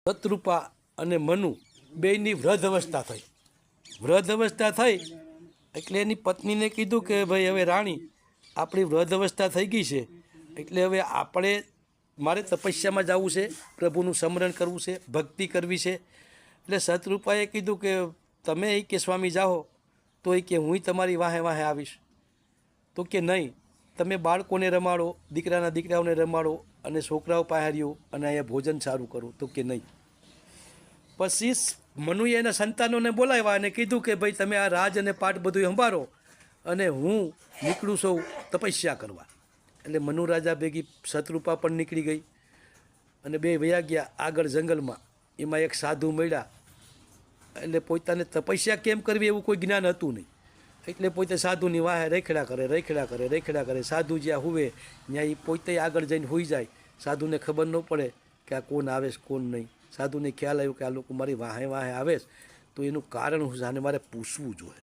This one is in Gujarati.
શત્રુપા અને મનુ બેયની વૃદ્ધ અવસ્થા થઈ. વૃદ્ધ અવસ્થા થઈ એટલે એની પત્નીને કીધું કે ભાઈ હવે રાણી આપણી વૃદ્ધ અવસ્થા થઈ ગઈ છે, એટલે હવે આપણે મારે તપસ્યામાં જવું છે, પ્રભુનું સ્મરણ કરવું છે, ભક્તિ કરવી છે. એટલે શત્રુપાએ કીધું કે તમે એ કે સ્વામી જાઓ તો એ કે હું તમારી વાહે વાહે આવીશ. તો કે નહીં, તમે બાળકોને રમાડો, દીકરાના દીકરાઓને રમાડો અને છોકરાઓ પહેર્યો અને અહીંયા ભોજન સારું કરો. તો કે નહીં. પછી મનુએ એના સંતાનોને બોલાવ્યા અને કીધું કે ભાઈ તમે આ રાજ અને પાઠ બધું સંભાળો અને હું નીકળું છું તપસ્યા કરવા. એટલે મનુ રાજા ભેગી શત્રુપા પણ નીકળી ગઈ અને બે વયા ગયા આગળ જંગલમાં. એમાં એક સાધુ મળ્યા. એટલે પોતાને તપસ્યા કેમ કરવી એવું કોઈ જ્ઞાન હતું નહીં, એટલે પોતે સાધુની વાહે રેખડા કરે. સાધુ જ્યાં હુવે ત્યાં એ પોતે આગળ જઈને હોઈ જાય. સાધુને ખબર ન પડે કે આ કોણ આવે છે કોણ નહીં. સાધુને ખ્યાલ આવ્યો કે આ લોકો મારી વાહે વાહે આવે તો એનું કારણ શું છે, આને મારે પૂછવું જોઈએ.